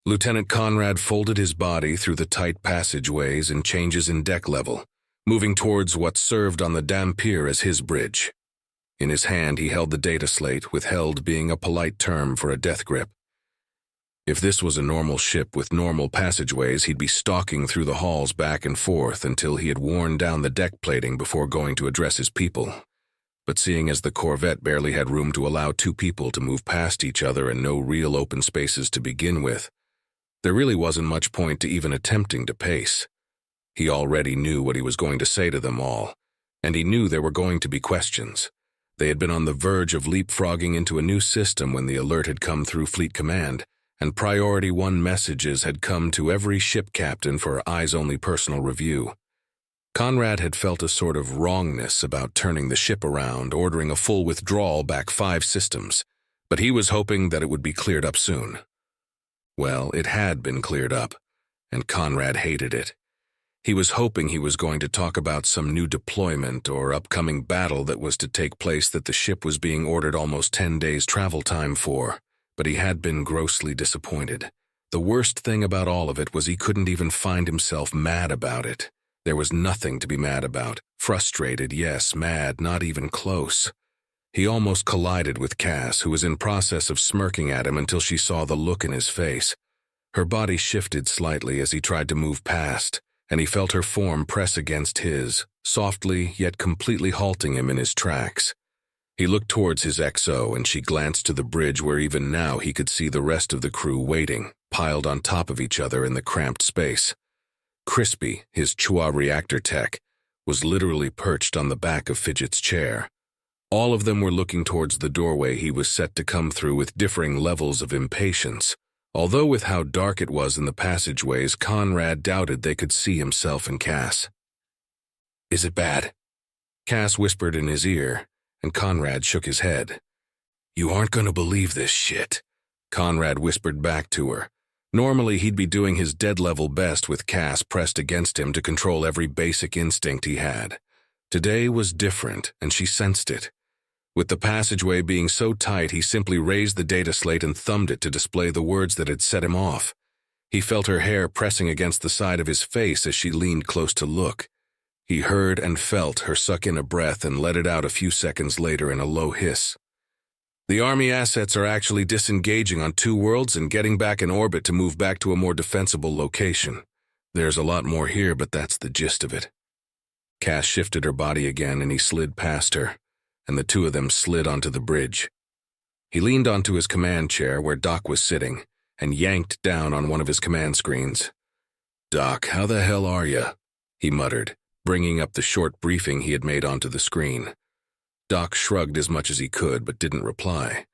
Lieutenant Conrad folded his body through the tight passageways and changes in deck level, moving towards what served on the Dampier as his bridge. In his hand he held the data slate, with held being a polite term for a death grip. If this was a normal ship with normal passageways, he'd be stalking through the halls back and forth until he had worn down the deck plating before going to address his people. But seeing as the Corvette barely had room to allow two people to move past each other and no real open spaces to begin with, there really wasn't much point to even attempting to pace. He already knew what he was going to say to them all, and he knew there were going to be questions. They had been on the verge of leapfrogging into a new system when the alert had come through Fleet Command, and Priority 1 messages had come to every ship captain for eyes-only personal review. Conrad had felt a sort of wrongness about turning the ship around, ordering a full withdrawal back 5 systems, but he was hoping that it would be cleared up soon. Well, it had been cleared up, and Conrad hated it. He was hoping he was going to talk about some new deployment or upcoming battle that was to take place that the ship was being ordered almost 10 days travel time for, but he had been grossly disappointed. The worst thing about all of it was he couldn't even find himself mad about it. There was nothing to be mad about. Frustrated, yes. Mad, not even close. He almost collided with Cass, who was in process of smirking at him until she saw the look in his face. Her body shifted slightly as he tried to move past, and he felt her form press against his, softly yet completely halting him in his tracks. He looked towards his XO, and she glanced to the bridge where even now he could see the rest of the crew waiting, piled on top of each other in the cramped space. Crispy, his Chua reactor tech, was literally perched on the back of Fidget's chair. All of them were looking towards the doorway he was set to come through with differing levels of impatience. Although with how dark it was in the passageways, Conrad doubted they could see himself and Cass. "Is it bad?" Cass whispered in his ear, and Conrad shook his head. "You aren't going to believe this shit," Conrad whispered back to her. Normally he'd be doing his dead-level best with Cass pressed against him to control every basic instinct he had. Today was different, and she sensed it. With the passageway being so tight, he simply raised the data slate and thumbed it to display the words that had set him off. He felt her hair pressing against the side of his face as she leaned close to look. He heard and felt her suck in a breath and let it out a few seconds later in a low hiss. "The Army assets are actually disengaging on 2 worlds and getting back in orbit to move back to a more defensible location. There's a lot more here, but that's the gist of it." Cass shifted her body again, and he slid past her, and the two of them slid onto the bridge. He leaned onto his command chair where Doc was sitting and yanked down on one of his command screens. "Doc, how the hell are ya?" he muttered, bringing up the short briefing he had made onto the screen. Doc shrugged as much as he could but didn't reply.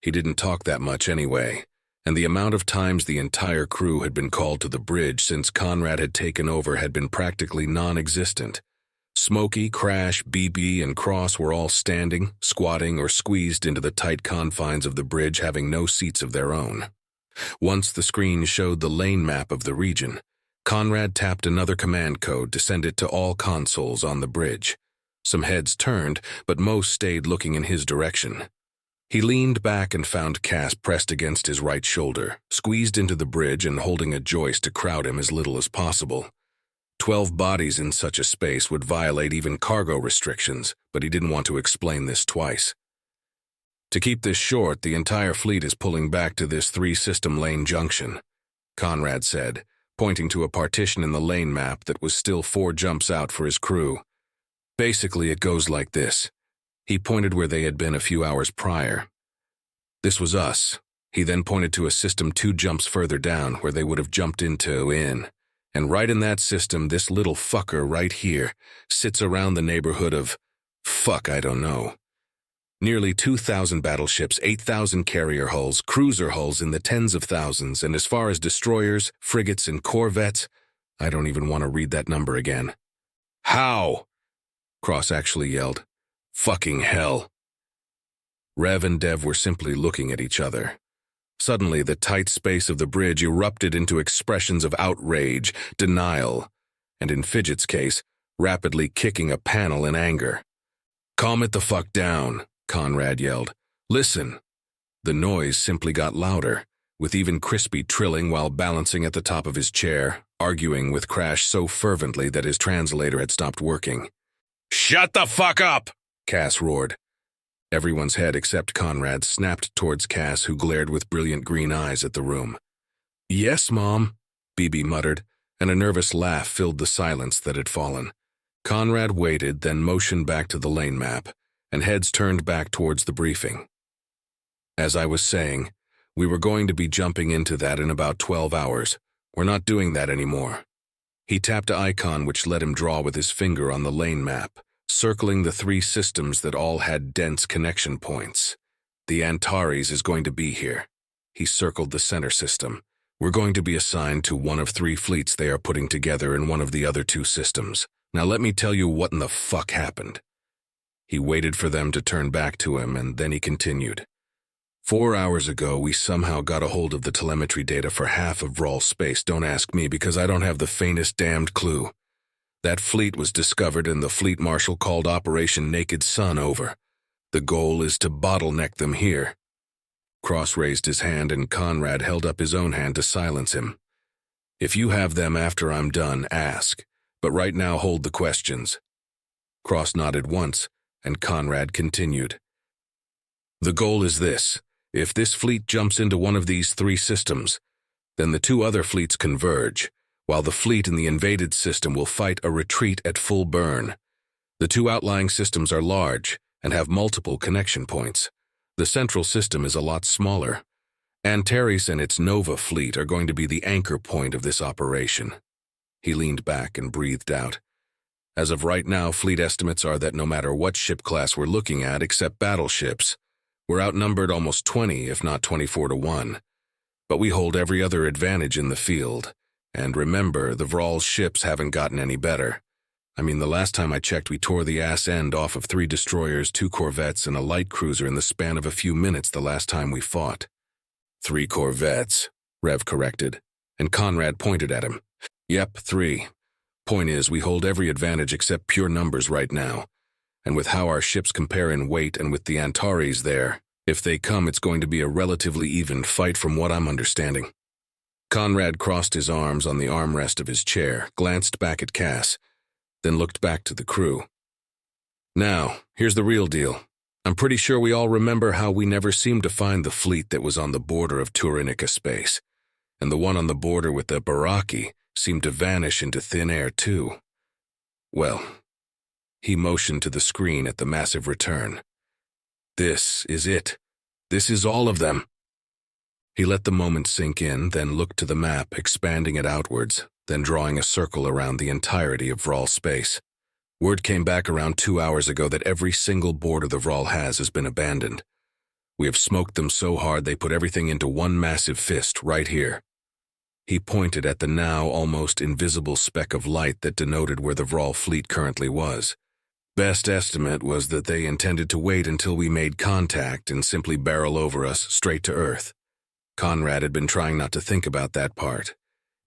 He didn't talk that much anyway, and the amount of times the entire crew had been called to the bridge since Conrad had taken over had been practically non-existent. Smokey, Crash, BB, and Cross were all standing, squatting, or squeezed into the tight confines of the bridge, having no seats of their own. Once the screen showed the lane map of the region, Conrad tapped another command code to send it to all consoles on the bridge. Some heads turned, but most stayed looking in his direction. He leaned back and found Cass pressed against his right shoulder, squeezed into the bridge and holding a joist to crowd him as little as possible. 12 bodies in such a space would violate even cargo restrictions, but he didn't want to explain this twice. "To keep this short, the entire fleet is pulling back to this 3-system lane junction," Conrad said, pointing to a partition in the lane map that was still 4 jumps out for his crew. "Basically, it goes like this." He pointed where they had been a few hours prior. "This was us." He then pointed to a system 2 jumps further down where they would have jumped in. And right in that system, this little fucker right here sits around the neighborhood of, I don't know. Nearly 2,000 battleships, 8,000 carrier hulls, cruiser hulls in the tens of thousands, and as far as destroyers, frigates, and corvettes, I don't even want to read that number again. "How?" Cross actually yelled. "Fucking hell." Rev and Dev were simply looking at each other. Suddenly, the tight space of the bridge erupted into expressions of outrage, denial, and in Fidget's case, rapidly kicking a panel in anger. "Calm it the fuck down," Conrad yelled. "Listen." The noise simply got louder. with even Crispy trilling while balancing at the top of his chair, arguing with Crash so fervently that his translator had stopped working. "Shut the fuck up!" Cass roared. Everyone's head except Conrad snapped towards Cass, who glared with brilliant green eyes at the room. "Yes, Mom," BB muttered, and a nervous laugh filled the silence that had fallen. Conrad waited, then motioned back to the lane map, and heads turned back towards the briefing. "As I was saying, we were going to be jumping into that in about 12 hours. We're not doing that anymore." He tapped an icon which let him draw with his finger on the lane map, circling the 3 systems that all had dense connection points. "The Antares is going to be here." He circled the center system. "We're going to be assigned to one of 3 fleets they are putting together in one of the other 2 systems. Now let me tell you what in the fuck happened." He waited for them to turn back to him, and then he continued. 4 hours ago, we somehow got a hold of the telemetry data for half of Vral space. Don't ask me, because I don't have the faintest damned clue. That fleet was discovered, and the fleet marshal called Operation Naked Sun over. The goal is to bottleneck them here." Cross raised his hand, and Conrad held up his own hand to silence him. "If you have them after I'm done, ask. But right now, hold the questions." Cross nodded once, and Conrad continued. "The goal is this. If this fleet jumps into one of these 3 systems, then the 2 other fleets converge, while the fleet in the invaded system will fight a retreat at full burn. The 2 outlying systems are large and have multiple connection points. The central system is a lot smaller. Antares and its Nova fleet are going to be the anchor point of this operation." He leaned back and breathed out. "As of right now, fleet estimates are that no matter what ship class we're looking at, except battleships, we're outnumbered almost 20, if not 24 to 1. But we hold every other advantage in the field. And remember, the Vral's ships haven't gotten any better. I mean, the last time I checked, we tore the ass end off of 3 destroyers, 2 corvettes, and a light cruiser in the span of a few minutes the last time we fought." 3 corvettes, Rev corrected, and Conrad pointed at him. "Yep, 3. Point is, we hold every advantage except pure numbers right now. And with how our ships compare in weight and with the Antares there, if they come, it's going to be a relatively even fight from what I'm understanding." Conrad crossed his arms on the armrest of his chair, glanced back at Cass, then looked back to the crew. "Now, here's the real deal. I'm pretty sure we all remember how we never seemed to find the fleet that was on the border of Turinica space, and the one on the border with the Baraki seemed to vanish into thin air too. Well," he motioned to the screen at the massive return. "This is it. This is all of them." He let the moment sink in, then looked to the map, expanding it outwards, then drawing a circle around the entirety of Vral space. "Word came back around 2 hours ago that every single border the Vral has been abandoned. We have smoked them so hard they put everything into one massive fist right here." He pointed at the now almost invisible speck of light that denoted where the Vral fleet currently was. "Best estimate was that they intended to wait until we made contact and simply barrel over us straight to Earth." Conrad had been trying not to think about that part.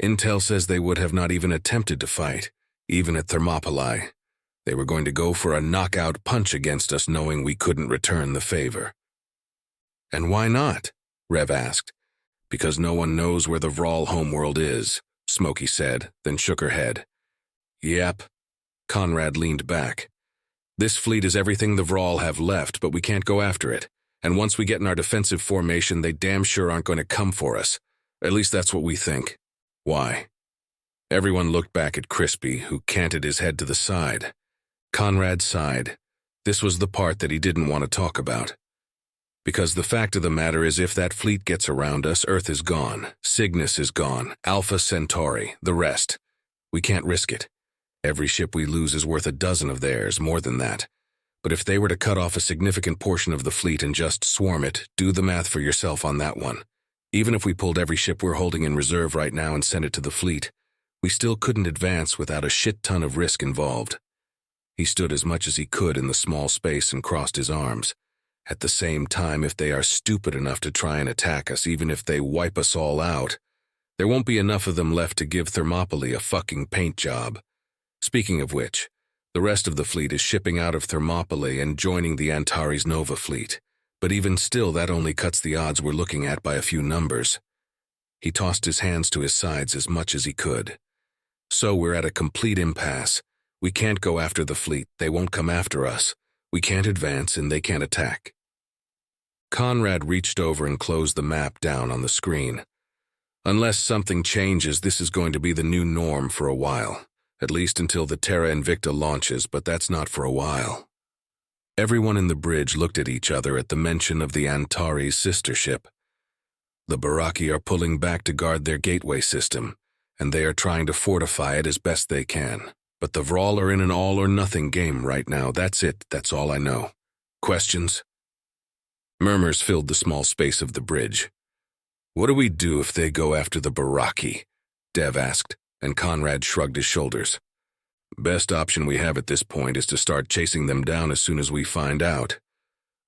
"Intel says they would have not even attempted to fight, even at Thermopylae. They were going to go for a knockout punch against us, knowing we couldn't return the favor." "And why not?" Rev asked. "Because no one knows where the Vral homeworld is," Smokey said, then shook her head. "Yep." Conrad leaned back. "This fleet is everything the Vral have left, but we can't go after it. And once we get in our defensive formation, they damn sure aren't going to come for us. At least that's what we think." "Why?" Everyone looked back at Crispy, who canted his head to the side. Conrad sighed. This was the part that he didn't want to talk about. "Because the fact of the matter is, if that fleet gets around us, Earth is gone, Cygnus is gone, Alpha Centauri, the rest. We can't risk it. Every ship we lose is worth a dozen of theirs, more than that. But if they were to cut off a significant portion of the fleet and just swarm it, do the math for yourself on that one. Even if we pulled every ship we're holding in reserve right now and sent it to the fleet, we still couldn't advance without a shit ton of risk involved." He stood as much as he could in the small space and crossed his arms. "At the same time, if they are stupid enough to try and attack us, even if they wipe us all out, there won't be enough of them left to give Thermopylae a fucking paint job. Speaking of which, the rest of the fleet is shipping out of Thermopylae and joining the Antares Nova fleet. But even still, that only cuts the odds we're looking at by a few numbers. He tossed his hands to his sides as much as he could. So we're at a complete impasse. We can't go after the fleet. They won't come after us. We can't advance and they can't attack. Conrad reached over and closed the map down on the screen. Unless something changes, this is going to be the new norm for a while. At least until the Terra Invicta launches, but that's not for a while. Everyone in the bridge looked at each other at the mention of the Antari's sister ship. The Baraki are pulling back to guard their gateway system, and they are trying to fortify it as best they can. But the Vral are in an all-or-nothing game right now. That's it. That's all I know. Questions? Murmurs filled the small space of the bridge. What do we do if they go after the Baraki? Dev asked, and Conrad shrugged his shoulders. Best option we have at this point is to start chasing them down as soon as we find out.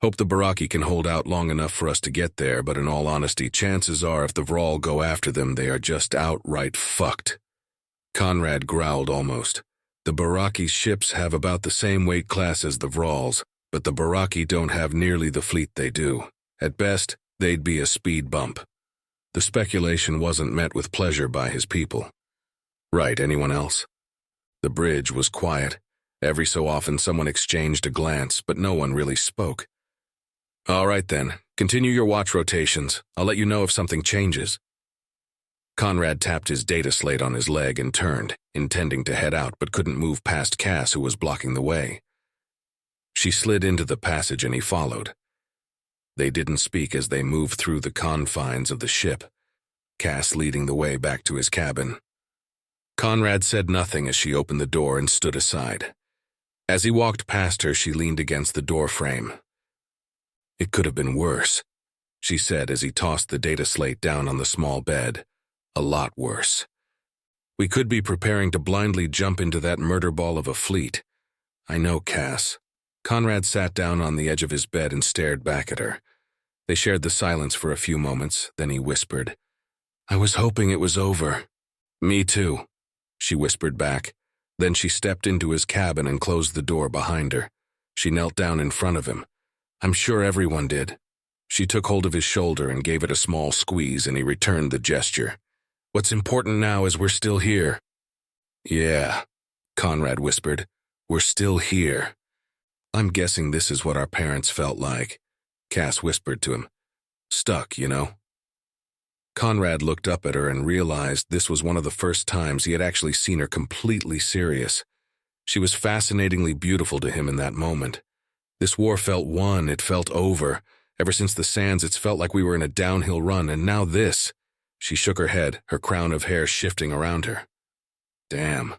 Hope the Baraki can hold out long enough for us to get there, but in all honesty, chances are if the Vral go after them, they are just outright fucked. Conrad growled almost. The Baraki's ships have about the same weight class as the Vral's, but the Baraki don't have nearly the fleet they do. At best, they'd be a speed bump. The speculation wasn't met with pleasure by his people. Right, anyone else? The bridge was quiet. Every so often someone exchanged a glance, but no one really spoke. All right then, continue your watch rotations. I'll let you know if something changes. Conrad tapped his data slate on his leg and turned, intending to head out but couldn't move past Cass, who was blocking the way. She slid into the passage and he followed. They didn't speak as they moved through the confines of the ship, Cass leading the way back to his cabin. Conrad said nothing as she opened the door and stood aside. As he walked past her, she leaned against the door frame. It could have been worse, she said as he tossed the data slate down on the small bed. A lot worse. We could be preparing to blindly jump into that murder ball of a fleet. I know, Cass. Conrad sat down on the edge of his bed and stared back at her. They shared the silence for a few moments, then he whispered, I was hoping it was over. Me too, she whispered back. Then she stepped into his cabin and closed the door behind her. She knelt down in front of him. I'm sure everyone did. She took hold of his shoulder and gave it a small squeeze, and he returned the gesture. What's important now is we're still here. Yeah, Conrad whispered. We're still here. I'm guessing this is what our parents felt like, Cass whispered to him. Stuck, you know. Conrad looked up at her and realized this was one of the first times he had actually seen her completely serious. She was fascinatingly beautiful to him in that moment. This war felt won, it felt over. Ever since the sands, it's felt like we were in a downhill run, and now this. She shook her head, her crown of hair shifting around her. Damn.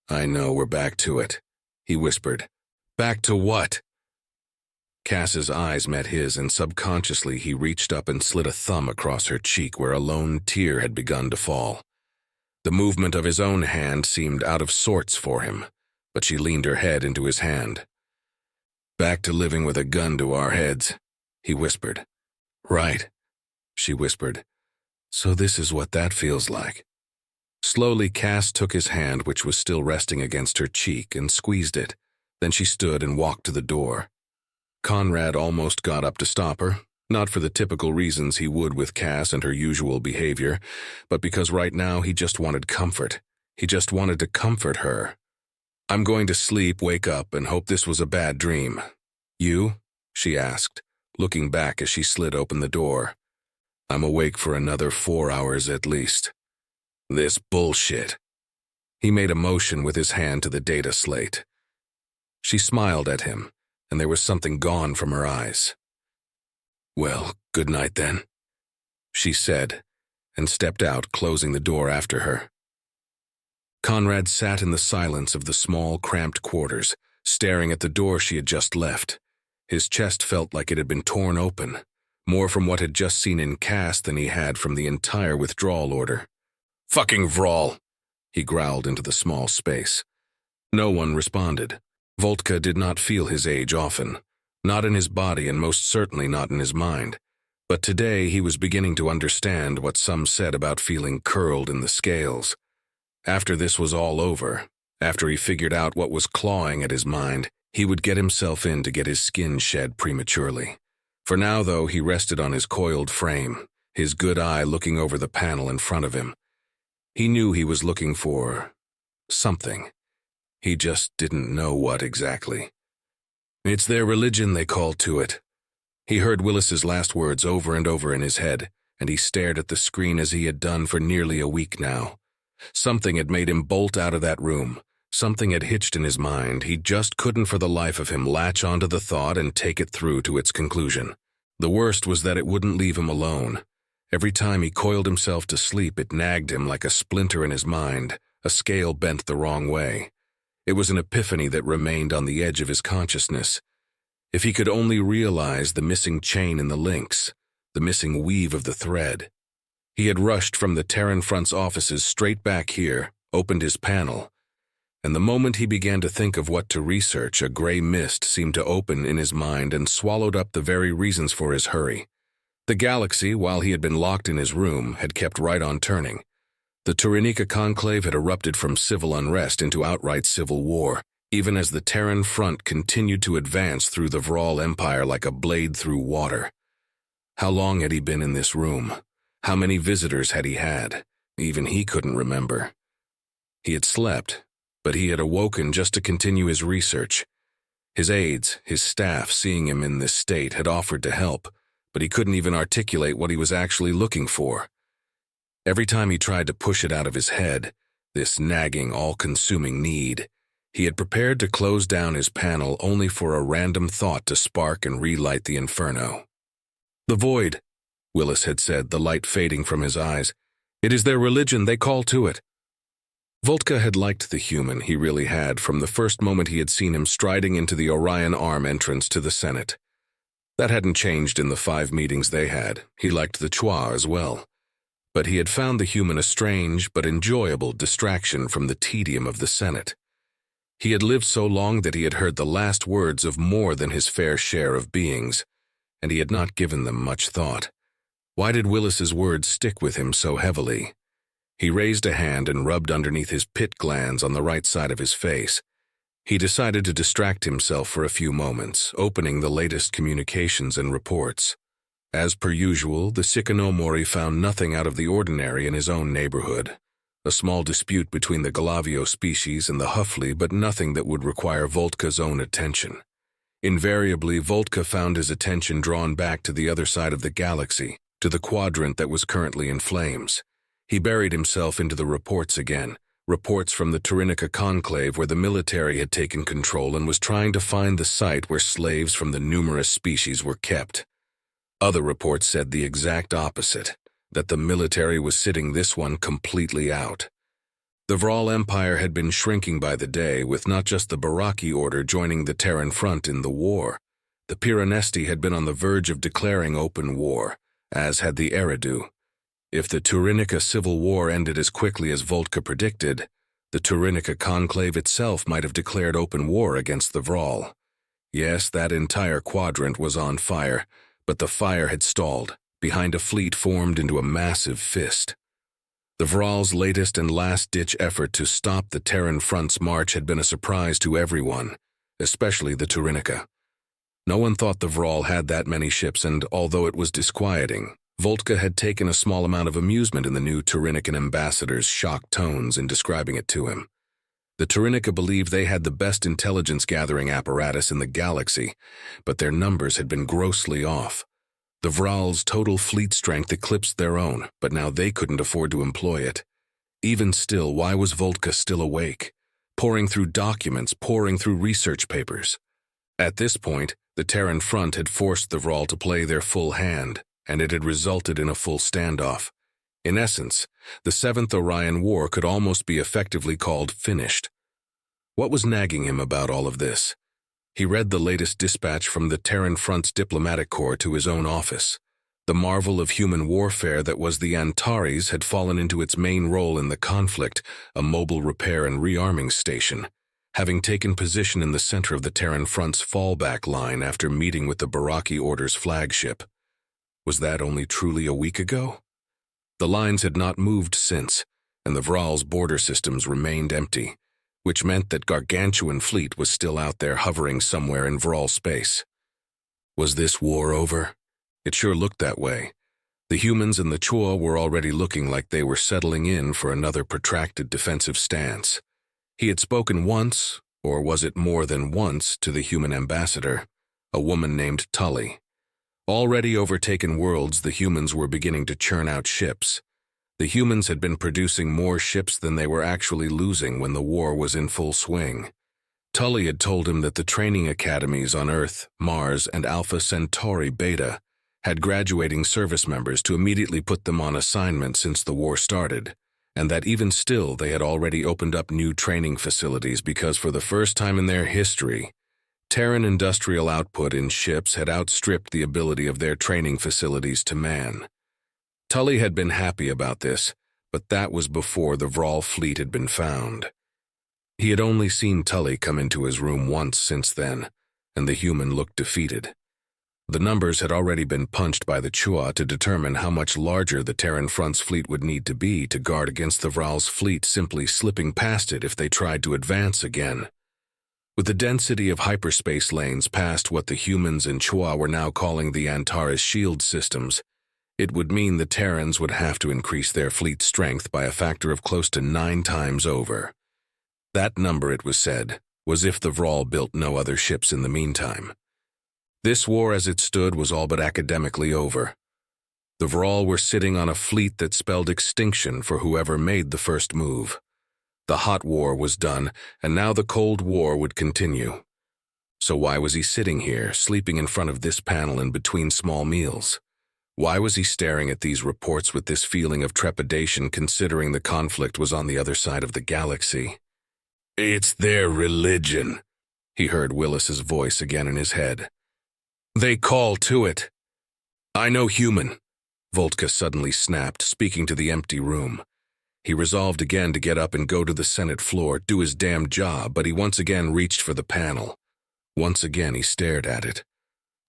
I know, we're back to it, he whispered. Back to what? Cass's eyes met his, and subconsciously he reached up and slid a thumb across her cheek where a lone tear had begun to fall. The movement of his own hand seemed out of sorts for him, but she leaned her head into his hand. Back to living with a gun to our heads, he whispered. Right, she whispered. So this is what that feels like. Slowly, Cass took his hand, which was still resting against her cheek, and squeezed it. Then she stood and walked to the door. Conrad almost got up to stop her, not for the typical reasons he would with Cass and her usual behavior, but because right now he just wanted comfort. He just wanted to comfort her. I'm going to sleep, wake up, and hope this was a bad dream. You? She asked, looking back as she slid open the door. I'm awake for another 4 hours at least. This bullshit. He made a motion with his hand to the data slate. She smiled at him, and there was something gone from her eyes. Well, good night then, she said, and stepped out, closing the door after her. Conrad sat in the silence of the small, cramped quarters, staring at the door she had just left. His chest felt like it had been torn open, more from what had just seen in Cass than he had from the entire withdrawal order. Fucking Vral, he growled into the small space. No one responded. Volka did not feel his age often, not in his body and most certainly not in his mind. But today he was beginning to understand what some said about feeling curled in the scales. After this was all over, after he figured out what was clawing at his mind, he would get himself in to get his skin shed prematurely. For now, though, he rested on his coiled frame, his good eye looking over the panel in front of him. He knew he was looking for something. He just didn't know what exactly. It's their religion, they call to it. He heard Willis's last words over and over in his head, and he stared at the screen as he had done for nearly a week now. Something had made him bolt out of that room. Something had hitched in his mind. He just couldn't for the life of him latch onto the thought and take it through to its conclusion. The worst was that it wouldn't leave him alone. Every time he coiled himself to sleep, it nagged him like a splinter in his mind, a scale bent the wrong way. It was an epiphany that remained on the edge of his consciousness. If he could only realize the missing chain in the links, the missing weave of the thread. He had rushed from the Terran Front's offices straight back here, opened his panel, and the moment he began to think of what to research, a gray mist seemed to open in his mind and swallowed up the very reasons for his hurry. The galaxy, while he had been locked in his room, had kept right on turning. The Tyrannica conclave had erupted from civil unrest into outright civil war, even as the Terran Front continued to advance through the Vral Empire like a blade through water. How long had he been in this room? How many visitors had he had? Even he couldn't remember. He had slept, but he had awoken just to continue his research. His aides, his staff, seeing him in this state, had offered to help, but he couldn't even articulate what he was actually looking for. Every time he tried to push it out of his head, this nagging, all-consuming need, he had prepared to close down his panel only for a random thought to spark and relight the inferno. "The void," Willis had said, the light fading from his eyes. "It is their religion, they call to it." Volka had liked the human, he really had, from the first moment he had seen him striding into the Orion arm entrance to the Senate. That hadn't changed in the 5 meetings they had. He liked the Chua as well. But he had found the human a strange but enjoyable distraction from the tedium of the Senate. He had lived so long that he had heard the last words of more than his fair share of beings, and he had not given them much thought. Why did Willis's words stick with him so heavily? He raised a hand and rubbed underneath his pit glands on the right side of his face. He decided to distract himself for a few moments, opening the latest communications and reports. As per usual, the Sikanomori found nothing out of the ordinary in his own neighborhood. A small dispute between the Galavio species and the Huffley, but nothing that would require Volka's own attention. Invariably, Volka found his attention drawn back to the other side of the galaxy, to the quadrant that was currently in flames. He buried himself into the reports again, reports from the Tyrannica conclave where the military had taken control and was trying to find the site where slaves from the numerous species were kept. Other reports said the exact opposite, that the military was sitting this one completely out. The Vral Empire had been shrinking by the day, with not just the Baraki Order joining the Terran Front in the war. The Piranesti had been on the verge of declaring open war, as had the Eridu. If the Tyrannica civil war ended as quickly as Volka predicted, the Tyrannica conclave itself might have declared open war against the Vral. Yes, that entire quadrant was on fire, but the fire had stalled, behind a fleet formed into a massive fist. The Vral's latest and last-ditch effort to stop the Terran Front's march had been a surprise to everyone, especially the Tyrannica. No one thought the Vral had that many ships, and although it was disquieting, Volka had taken a small amount of amusement in the new Tyrannican ambassador's shocked tones in describing it to him. The Tyrannica believed they had the best intelligence-gathering apparatus in the galaxy, but their numbers had been grossly off. The Vral's total fleet strength eclipsed their own, but now they couldn't afford to employ it. Even still, why was Volka still awake? Poring through documents, poring through research papers. At this point, the Terran Front had forced the Vral to play their full hand, and it had resulted in a full standoff. In essence, the 7th Orion War could almost be effectively called finished. What was nagging him about all of this? He read the latest dispatch from the Terran Front's diplomatic corps to his own office. The marvel of human warfare that was the Antares had fallen into its main role in the conflict, a mobile repair and rearming station, having taken position in the center of the Terran Front's fallback line after meeting with the Baraki Order's flagship. Was that only truly a week ago? The lines had not moved since, and the Vral's border systems remained empty, which meant that gargantuan fleet was still out there hovering somewhere in Vral space. Was this war over? It sure looked that way. The humans and the Chua were already looking like they were settling in for another protracted defensive stance. He had spoken once, or was it more than once, to the human ambassador, a woman named Tully. Already overtaken worlds, the humans were beginning to churn out ships. The humans had been producing more ships than they were actually losing when the war was in full swing. Tully had told him that the training academies on Earth, Mars, and Alpha Centauri Beta had graduating service members to immediately put them on assignment since the war started, and that even still they had already opened up new training facilities because for the first time in their history, Terran industrial output in ships had outstripped the ability of their training facilities to man. Tully had been happy about this, but that was before the Vral fleet had been found. He had only seen Tully come into his room once since then, and the human looked defeated. The numbers had already been punched by the Chua to determine how much larger the Terran Front's fleet would need to be to guard against the Vral's fleet simply slipping past it if they tried to advance again. With the density of hyperspace lanes past what the humans and Chua were now calling the Antares shield systems, it would mean the Terrans would have to increase their fleet strength by a factor of close to 9 times over. That number, it was said, was if the Vral built no other ships in the meantime. This war as it stood was all but academically over. The Vral were sitting on a fleet that spelled extinction for whoever made the first move. The hot war was done, and now the cold war would continue. So why was he sitting here, sleeping in front of this panel in between small meals? Why was he staring at these reports with this feeling of trepidation considering the conflict was on the other side of the galaxy? "It's their religion," he heard Willis's voice again in his head. "They call to it." "I know human," Volka suddenly snapped, speaking to the empty room. He resolved again to get up and go to the Senate floor, do his damn job, but he once again reached for the panel. Once again he stared at it.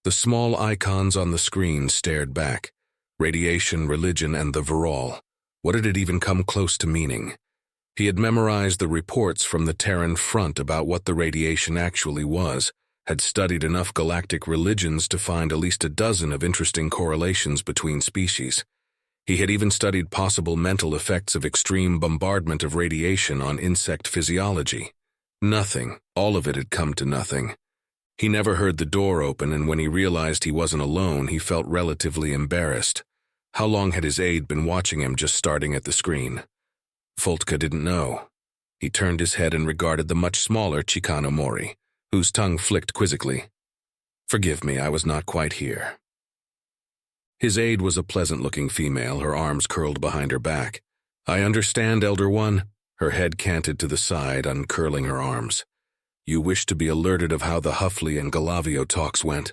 The small icons on the screen stared back. Radiation, religion, and the Vral. What did it even come close to meaning? He had memorized the reports from the Terran front about what the radiation actually was, had studied enough galactic religions to find at least a dozen of interesting correlations between species. He had even studied possible mental effects of extreme bombardment of radiation on insect physiology. Nothing. All of it had come to nothing. He never heard the door open, and when he realized he wasn't alone, he felt relatively embarrassed. How long had his aide been watching him just starting at the screen? Volka didn't know. He turned his head and regarded the much smaller Chicano Mori, whose tongue flicked quizzically. "Forgive me, I was not quite here." His aide was a pleasant-looking female, her arms curled behind her back. "I understand, Elder One." Her head canted to the side, uncurling her arms. "You wish to be alerted of how the Huffley and Galavio talks went."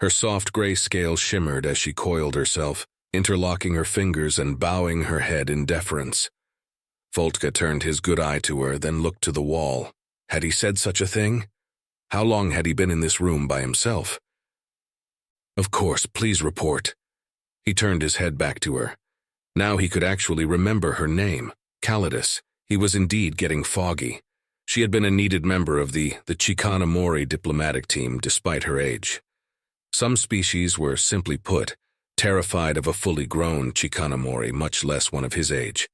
Her soft gray scale shimmered as she coiled herself, interlocking her fingers and bowing her head in deference. Volka turned his good eye to her, then looked to the wall. Had he said such a thing? How long had he been in this room by himself? "Of course, please report." He turned his head back to her. Now he could actually remember her name, Calidus. He was indeed getting foggy. She had been a needed member of the Chicana Mori diplomatic team despite her age. Some species were, simply put, terrified of a fully grown Chicana Mori, much less one of his age.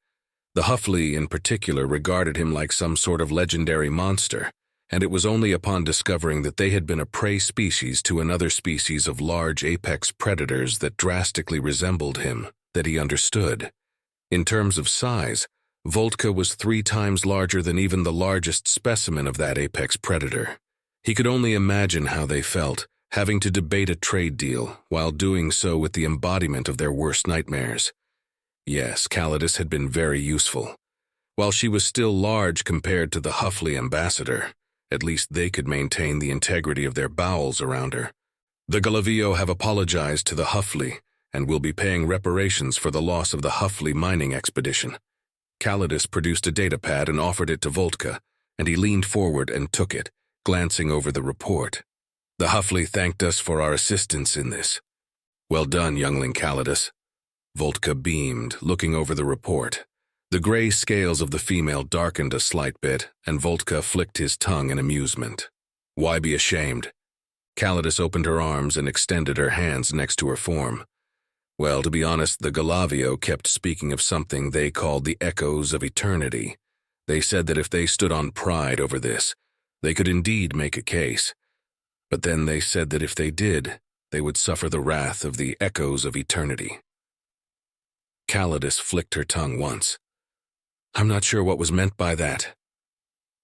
The Huffley, in particular, regarded him like some sort of legendary monster, and it was only upon discovering that they had been a prey species to another species of large apex predators that drastically resembled him that he understood. In terms of size, Volka was 3 times larger than even the largest specimen of that apex predator. He could only imagine how they felt, having to debate a trade deal, while doing so with the embodiment of their worst nightmares. Yes, Calidus had been very useful. While she was still large compared to the Huffley ambassador, at least they could maintain the integrity of their bowels around her. "The Galavio have apologized to the Huffley and will be paying reparations for the loss of the Huffley mining expedition." Calidus produced a datapad and offered it to Volka, and he leaned forward and took it, glancing over the report. "The Huffley thanked us for our assistance in this." "Well done, youngling Calidus." Volka beamed, looking over the report. The gray scales of the female darkened a slight bit, and Volka flicked his tongue in amusement. "Why be ashamed?" Calidus opened her arms and extended her hands next to her form. Well, to be honest, the Galavio kept speaking of something they called the echoes of eternity. They said that if they stood on pride over this, they could indeed make a case. But then they said that if they did, they would suffer the wrath of the echoes of eternity. Calidus flicked her tongue once. I'm not sure what was meant by that.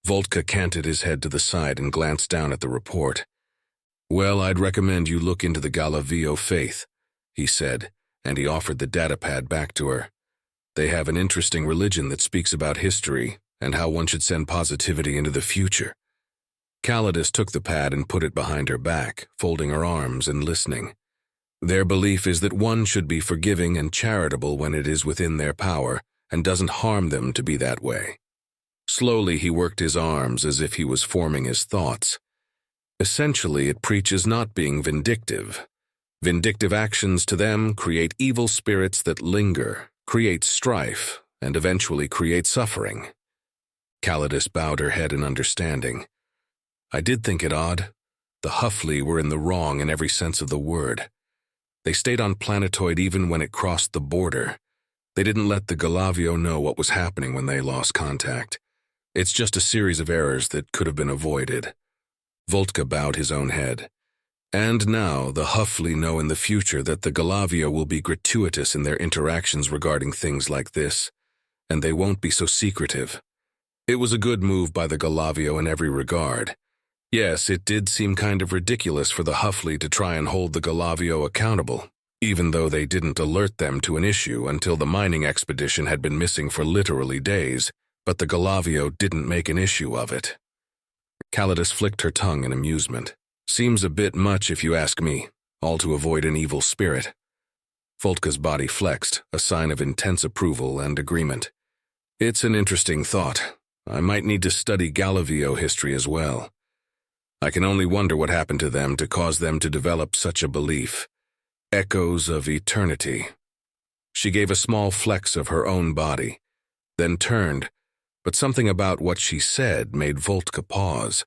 Volka canted his head to the side and glanced down at the report. Well, I'd recommend you look into the Galavio faith, he said, and he offered the datapad back to her. They have an interesting religion that speaks about history and how one should send positivity into the future. Calidus took the pad and put it behind her back, folding her arms and listening. Their belief is that one should be forgiving and charitable when it is within their power and doesn't harm them to be that way. Slowly he worked his arms as if he was forming his thoughts. Essentially, it preaches not being vindictive. Vindictive actions to them create evil spirits that linger, create strife, and eventually create suffering. Calidus bowed her head in understanding. I did think it odd. The Huffley were in the wrong in every sense of the word. They stayed on Planetoid even when it crossed the border. They didn't let the Galavio know what was happening when they lost contact. It's just a series of errors that could have been avoided. Volka bowed his own head. And now the Huffley know in the future that the Galavio will be gratuitous in their interactions regarding things like this, and they won't be so secretive. It was a good move by the Galavio in every regard. Yes, it did seem kind of ridiculous for the Huffley to try and hold the Galavio accountable, even though they didn't alert them to an issue until the mining expedition had been missing for literally days, but the Galavio didn't make an issue of it. Calidus flicked her tongue in amusement. Seems a bit much if you ask me, all to avoid an evil spirit. Volka's body flexed, a sign of intense approval and agreement. It's an interesting thought. I might need to study Galavio history as well. I can only wonder what happened to them to cause them to develop such a belief. Echoes of eternity. She gave a small flex of her own body, then turned, but something about what she said made Volka pause.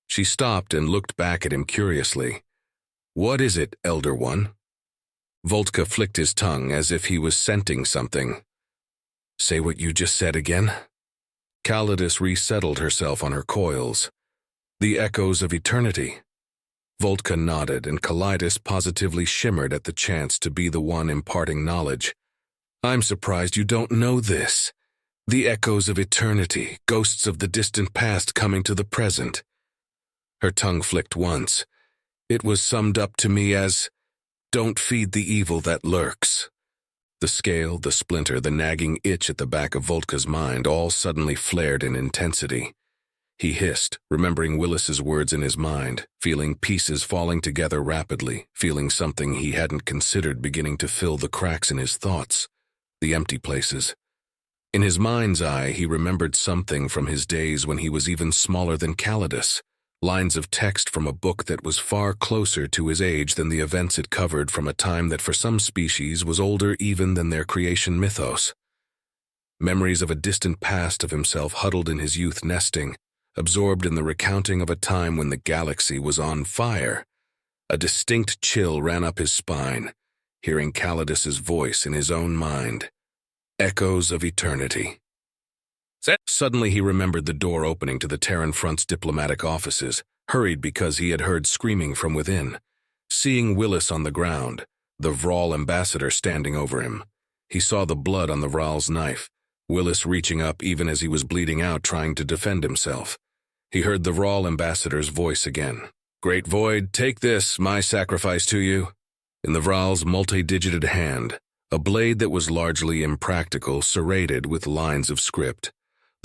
She stopped and looked back at him curiously. What is it, Elder One? Volka flicked his tongue as if he was scenting something. Say what you just said again? Calidus resettled herself on her coils. The echoes of eternity. Volka nodded, and Calidus positively shimmered at the chance to be the one imparting knowledge. I'm surprised you don't know this. The echoes of eternity, ghosts of the distant past coming to the present. Her tongue flicked once. It was summed up to me as, don't feed the evil that lurks. The scale, the splinter, the nagging itch at the back of Volka's mind all suddenly flared in intensity. He hissed, remembering Willis's words in his mind, feeling pieces falling together rapidly, feeling something he hadn't considered beginning to fill the cracks in his thoughts, the empty places. In his mind's eye, he remembered something from his days when he was even smaller than Calidus, lines of text from a book that was far closer to his age than the events it covered from a time that for some species was older even than their creation mythos. Memories of a distant past of himself huddled in his youth nesting, absorbed in the recounting of a time when the galaxy was on fire. A distinct chill ran up his spine, hearing Calidus's voice in his own mind. Echoes of eternity. Suddenly he remembered the door opening to the Terran Front's diplomatic offices, hurried because he had heard screaming from within. Seeing Willis on the ground, the Vral ambassador standing over him, he saw the blood on the Vral's knife, Willis reaching up even as he was bleeding out trying to defend himself. He heard the Vral ambassador's voice again. Great Void, take this, my sacrifice to you. In the Vral's multi-digited hand, a blade that was largely impractical serrated with lines of script.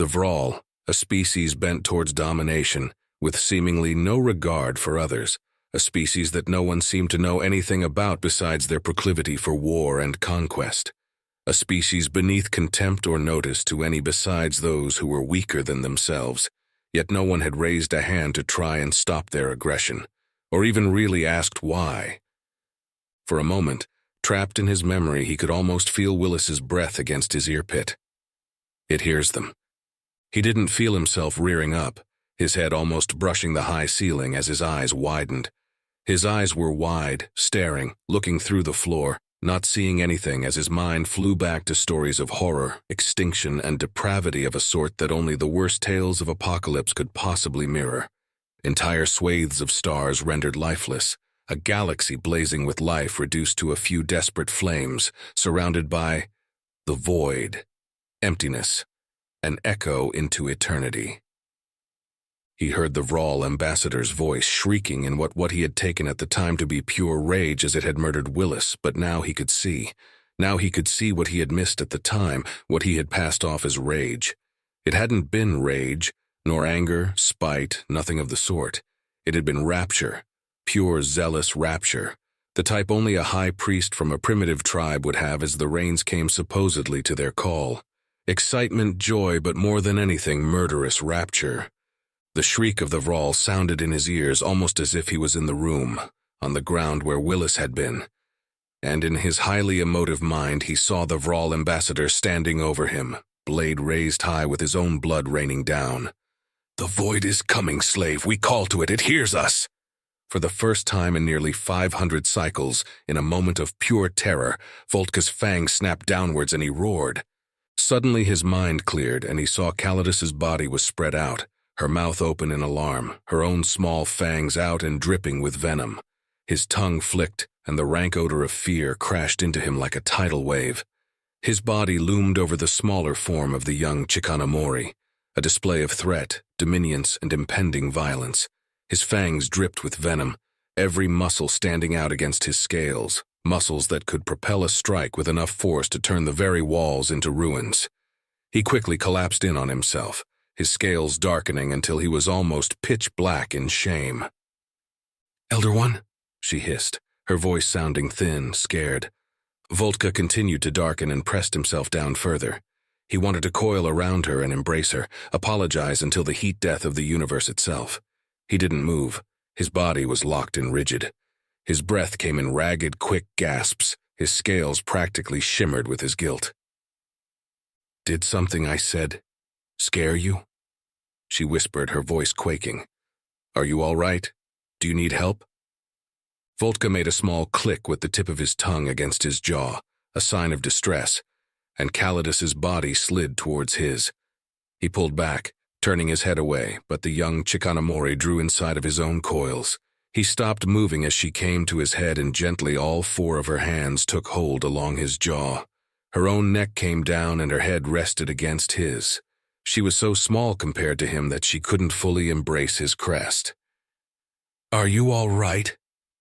The Vral, a species bent towards domination, with seemingly no regard for others, a species that no one seemed to know anything about besides their proclivity for war and conquest. A species beneath contempt or notice to any besides those who were weaker than themselves, yet no one had raised a hand to try and stop their aggression, or even really asked why. For a moment, trapped in his memory, he could almost feel Willis's breath against his ear pit. It hears them. He didn't feel himself rearing up, his head almost brushing the high ceiling as his eyes widened. His eyes were wide, staring, looking through the floor, not seeing anything as his mind flew back to stories of horror, extinction, and depravity of a sort that only the worst tales of apocalypse could possibly mirror. Entire swathes of stars rendered lifeless, a galaxy blazing with life reduced to a few desperate flames, surrounded by the void, emptiness, an echo into eternity. He heard the Vral ambassador's voice shrieking in what he had taken at the time to be pure rage as it had murdered Willis, but now he could see. Now he could see what he had missed at the time, what he had passed off as rage. It hadn't been rage, nor anger, spite, nothing of the sort. It had been rapture, pure zealous rapture, the type only a high priest from a primitive tribe would have as the rains came supposedly to their call. Excitement, joy, but more than anything, murderous rapture. The shriek of the Vral sounded in his ears almost as if he was in the room, on the ground where Willis had been. And in his highly emotive mind he saw the Vral ambassador standing over him, blade raised high with his own blood raining down. "The void is coming, slave. We call to it. It hears us." For the first time in nearly 500 cycles, in a moment of pure terror, Volka's fangs snapped downwards and he roared. Suddenly his mind cleared and he saw Calidus's body was spread out, her mouth open in alarm, her own small fangs out and dripping with venom. His tongue flicked, and the rank odor of fear crashed into him like a tidal wave. His body loomed over the smaller form of the young Chikanomori, a display of threat, dominiance, and impending violence. His fangs dripped with venom, every muscle standing out against his scales, muscles that could propel a strike with enough force to turn the very walls into ruins. He quickly collapsed in on himself, his scales darkening until he was almost pitch black in shame. "Elder One?" she hissed, her voice sounding thin, scared. Volka continued to darken and pressed himself down further. He wanted to coil around her and embrace her, apologize until the heat death of the universe itself. He didn't move. His body was locked and rigid. His breath came in ragged, quick gasps. His scales practically shimmered with his guilt. "Did something I said scare you?" She whispered, her voice quaking. "Are you all right? Do you need help?" Volka made a small click with the tip of his tongue against his jaw, a sign of distress, and Calidus's body slid towards his. He pulled back, turning his head away, but the young Chikanomori drew inside of his own coils. He stopped moving as she came to his head and gently all four of her hands took hold along his jaw. Her own neck came down and her head rested against his. She was so small compared to him that she couldn't fully embrace his crest. "Are you all right?"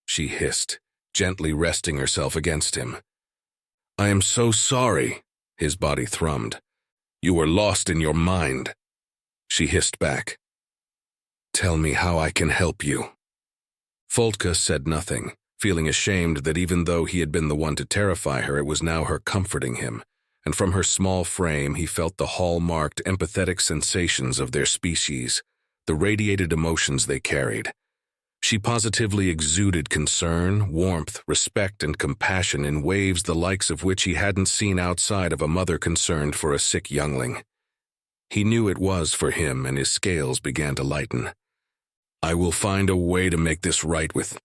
she hissed, gently resting herself against him. "I am so sorry," his body thrummed. "You were lost in your mind." She hissed back. "Tell me how I can help you." Volka said nothing, feeling ashamed that even though he had been the one to terrify her, it was now her comforting him, and from her small frame he felt the hallmarked, empathetic sensations of their species, the radiated emotions they carried. She positively exuded concern, warmth, respect, and compassion in waves the likes of which he hadn't seen outside of a mother concerned for a sick youngling. He knew it was for him, and his scales began to lighten. "I will find a way to make this right with,"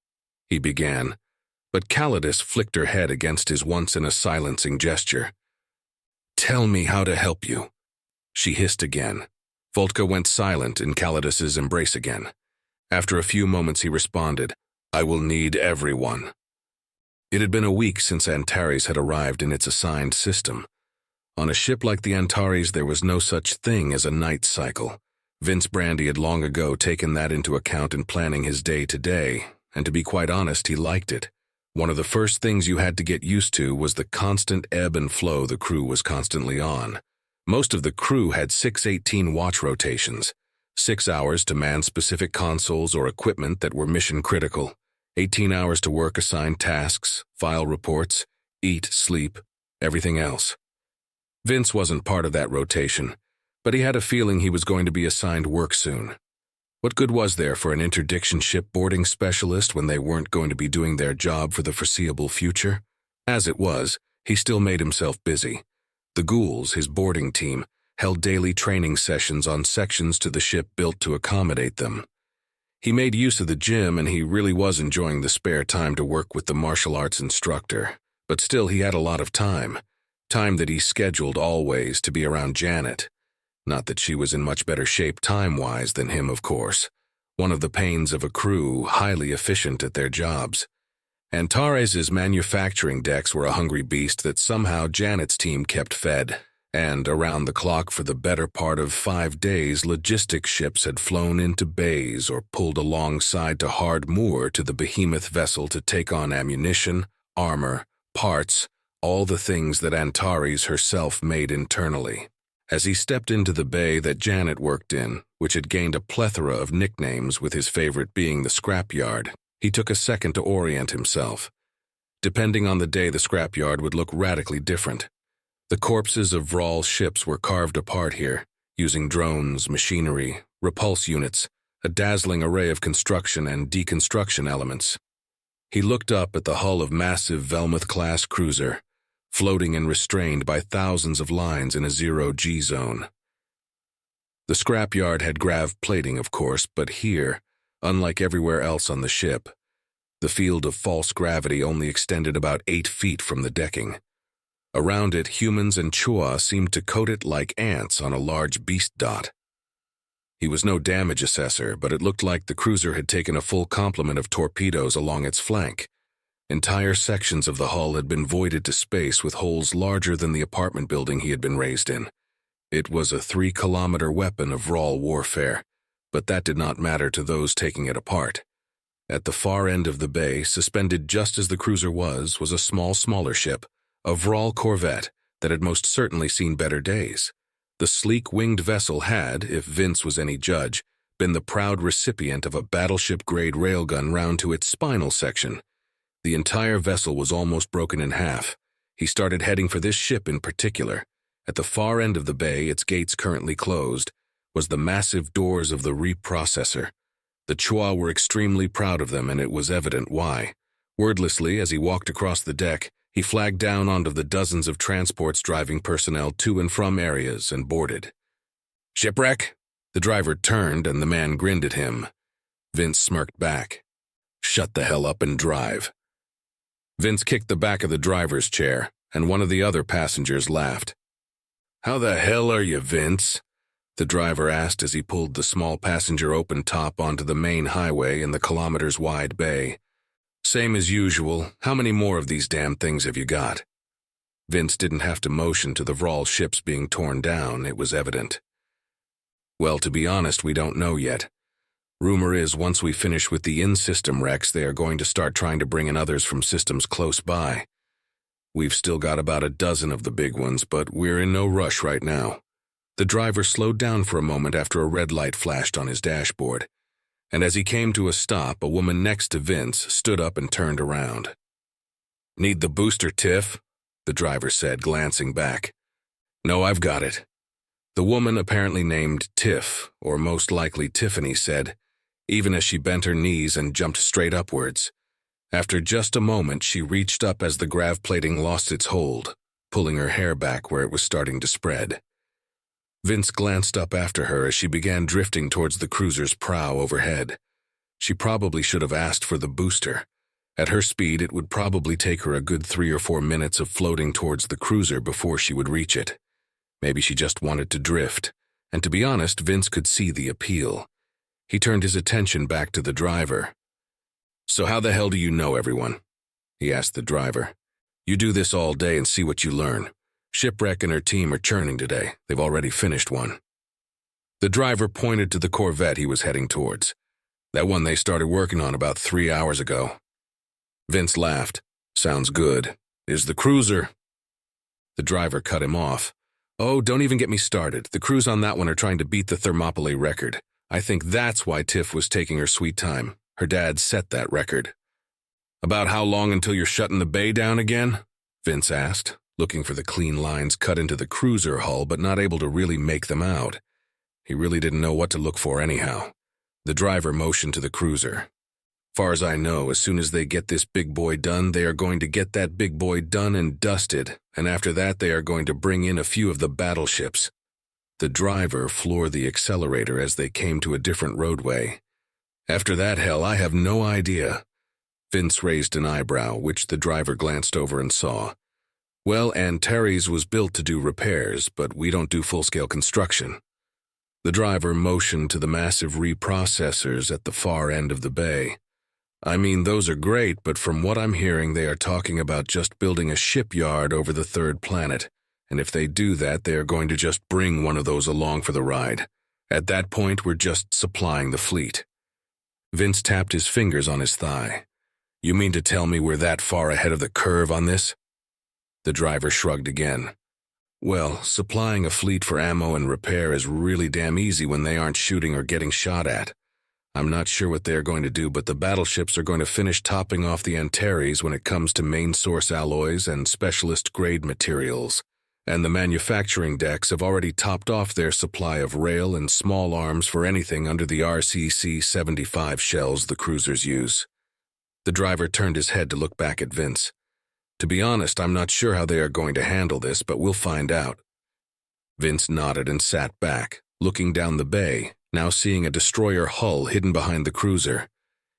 he began, but Calidus flicked her head against his once in a silencing gesture. "Tell me how to help you," she hissed again. Volka went silent in Calidus's embrace again. After a few moments he responded, "I will need everyone." It had been a week since Antares had arrived in its assigned system. On a ship like the Antares there was no such thing as a night cycle. Vince Brandy had long ago taken that into account in planning his day-to-day, and to be quite honest, he liked it. One of the first things you had to get used to was the constant ebb and flow the crew was constantly on. Most of the crew had 6 watch rotations, 6 hours to man specific consoles or equipment that were mission critical, 18 hours to work assigned tasks, file reports, eat, sleep, everything else. Vince wasn't part of that rotation, but he had a feeling he was going to be assigned work soon. What good was there for an interdiction ship boarding specialist when they weren't going to be doing their job for the foreseeable future? As it was, he still made himself busy. The ghouls, his boarding team, held daily training sessions on sections to the ship built to accommodate them. He made use of the gym, and he really was enjoying the spare time to work with the martial arts instructor. But still, he had a lot of time. Time that he scheduled always to be around Janet. Not that she was in much better shape time-wise than him, of course. One of the pains of a crew highly efficient at their jobs. Antares' manufacturing decks were a hungry beast that somehow Janet's team kept fed. And around the clock for the better part of 5 days, logistics ships had flown into bays or pulled alongside to hard moor to the behemoth vessel to take on ammunition, armor, parts, all the things that Antares herself made internally. As he stepped into the bay that Janet worked in, which had gained a plethora of nicknames with his favorite being the scrapyard, he took a second to orient himself. Depending on the day, the scrapyard would look radically different. The corpses of Vraal's ships were carved apart here, using drones, machinery, repulse units, a dazzling array of construction and deconstruction elements. He looked up at the hull of massive Velmuth-class cruiser, floating and restrained by thousands of lines in a zero-G zone. The scrapyard had grav plating, of course, but here, unlike everywhere else on the ship, the field of false gravity only extended about 8 feet from the decking. Around it, humans and Chua seemed to coat it like ants on a large beast dot. He was no damage assessor, but it looked like the cruiser had taken a full complement of torpedoes along its flank. Entire sections of the hull had been voided to space with holes larger than the apartment building he had been raised in. It was a 3-kilometer weapon of Vraal warfare, but that did not matter to those taking it apart. At the far end of the bay, suspended just as the cruiser was a smaller ship, a Vraal corvette that had most certainly seen better days. The sleek winged vessel had, if Vince was any judge, been the proud recipient of a battleship-grade railgun round to its spinal section. The entire vessel was almost broken in half. He started heading for this ship in particular. At the far end of the bay, its gates currently closed, was the massive doors of the Reprocessor. The Chua were extremely proud of them, and it was evident why. Wordlessly, as he walked across the deck, he flagged down onto the dozens of transports driving personnel to and from areas and boarded. "Shipwreck?" The driver turned and the man grinned at him. Vince smirked back. "Shut the hell up and drive." Vince kicked the back of the driver's chair, and one of the other passengers laughed. "How the hell are you, Vince?" the driver asked as he pulled the small passenger open top onto the main highway in the kilometers-wide bay. "Same as usual. How many more of these damn things have you got?" Vince didn't have to motion to the Vraal ships being torn down, it was evident. "Well, to be honest, we don't know yet. Rumor is once we finish with the in-system wrecks, they are going to start trying to bring in others from systems close by. We've still got about a dozen of the big ones, but we're in no rush right now." The driver slowed down for a moment after a red light flashed on his dashboard, and as he came to a stop, a woman next to Vince stood up and turned around. "Need the booster, Tiff?" the driver said, glancing back. "No, I've got it." The woman, apparently named Tiff, or most likely Tiffany, said, even as she bent her knees and jumped straight upwards. After just a moment, she reached up as the grav plating lost its hold, pulling her hair back where it was starting to spread. Vince glanced up after her as she began drifting towards the cruiser's prow overhead. She probably should have asked for the booster. At her speed, it would probably take her a good 3 or 4 minutes of floating towards the cruiser before she would reach it. Maybe she just wanted to drift, and to be honest, Vince could see the appeal. He turned his attention back to the driver. "So how the hell do you know everyone?" he asked the driver. "You do this all day and see what you learn. Shipwreck and her team are churning today. They've already finished one." The driver pointed to the corvette he was heading towards. "That one they started working on about 3 hours ago." Vince laughed. "Sounds good. Is the cruiser?" The driver cut him off. "Oh, don't even get me started. The crews on that one are trying to beat the Thermopylae record. I think that's why Tiff was taking her sweet time. Her dad set that record." "About how long until you're shutting the bay down again?" Vince asked, looking for the clean lines cut into the cruiser hull but not able to really make them out. He really didn't know what to look for anyhow. The driver motioned to the cruiser. "Far as I know, as soon as they get this big boy done, they are going to get that big boy done and dusted, and after that they are going to bring in a few of the battleships." The driver floored the accelerator as they came to a different roadway. "After that, hell, I have no idea." Vince raised an eyebrow, which the driver glanced over and saw. Well, Antares was built to do repairs, but we don't do full-scale construction. The driver motioned to the massive reprocessors at the far end of the bay. I mean, those are great, but from what I'm hearing, they are talking about just building a shipyard over the third planet. And if they do that, they are going to just bring one of those along for the ride. At that point, we're just supplying the fleet. Vince tapped his fingers on his thigh. You mean to tell me we're that far ahead of the curve on this? The driver shrugged again. Well, supplying a fleet for ammo and repair is really damn easy when they aren't shooting or getting shot at. I'm not sure what they're going to do, but the battleships are going to finish topping off the Antares when it comes to main source alloys and specialist grade materials. And the manufacturing decks have already topped off their supply of rail and small arms for anything under the RCC-75 shells the cruisers use. The driver turned his head to look back at Vince. To be honest, I'm not sure how they are going to handle this, but we'll find out. Vince nodded and sat back, looking down the bay, now seeing a destroyer hull hidden behind the cruiser.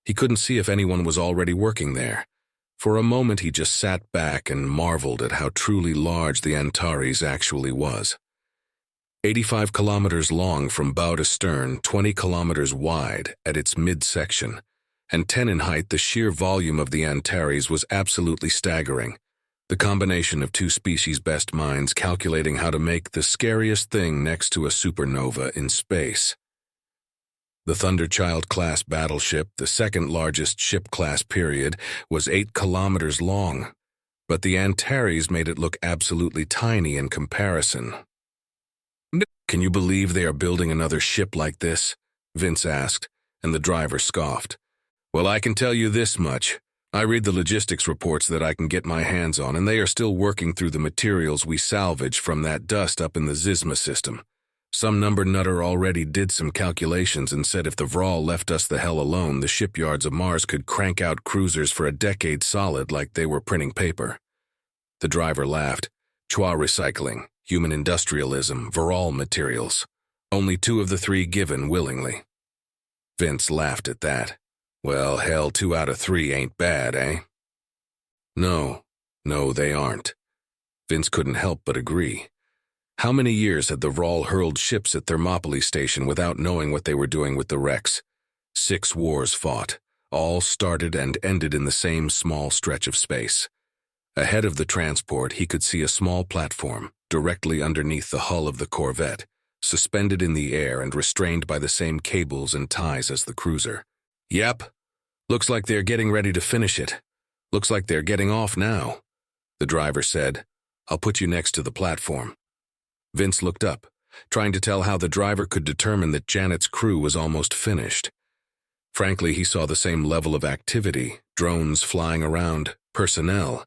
He couldn't see if anyone was already working there. For a moment he just sat back and marveled at how truly large the Antares actually was. 85 kilometers long from bow to stern, 20 kilometers wide at its midsection, and 10 in height, the sheer volume of the Antares was absolutely staggering. The combination of two species' best minds calculating how to make the scariest thing next to a supernova in space. The Thunderchild-class battleship, the second largest ship class period, was 8 kilometers long, but the Antares made it look absolutely tiny in comparison. Can you believe they are building another ship like this? Vince asked, and the driver scoffed. Well, I can tell you this much. I read the logistics reports that I can get my hands on, and they are still working through the materials we salvaged from that dust up in the Zizma system. Some number nutter already did some calculations and said if the Vral left us the hell alone, the shipyards of Mars could crank out cruisers for a decade solid like they were printing paper. The driver laughed. Chua recycling, human industrialism, Vral materials. Only 2 of the 3 given willingly. Vince laughed at that. Well, hell, 2 out of 3 ain't bad, eh? No, they aren't. Vince couldn't help but agree. How many years had the Vral hurled ships at Thermopylae Station without knowing what they were doing with the wrecks? 6 wars fought, all started and ended in the same small stretch of space. Ahead of the transport, he could see a small platform, directly underneath the hull of the corvette, suspended in the air and restrained by the same cables and ties as the cruiser. Yep, looks like they're getting ready to finish it. Looks like they're getting off now, the driver said. I'll put you next to the platform. Vince looked up, trying to tell how the driver could determine that Janet's crew was almost finished. Frankly, he saw the same level of activity, drones flying around, personnel.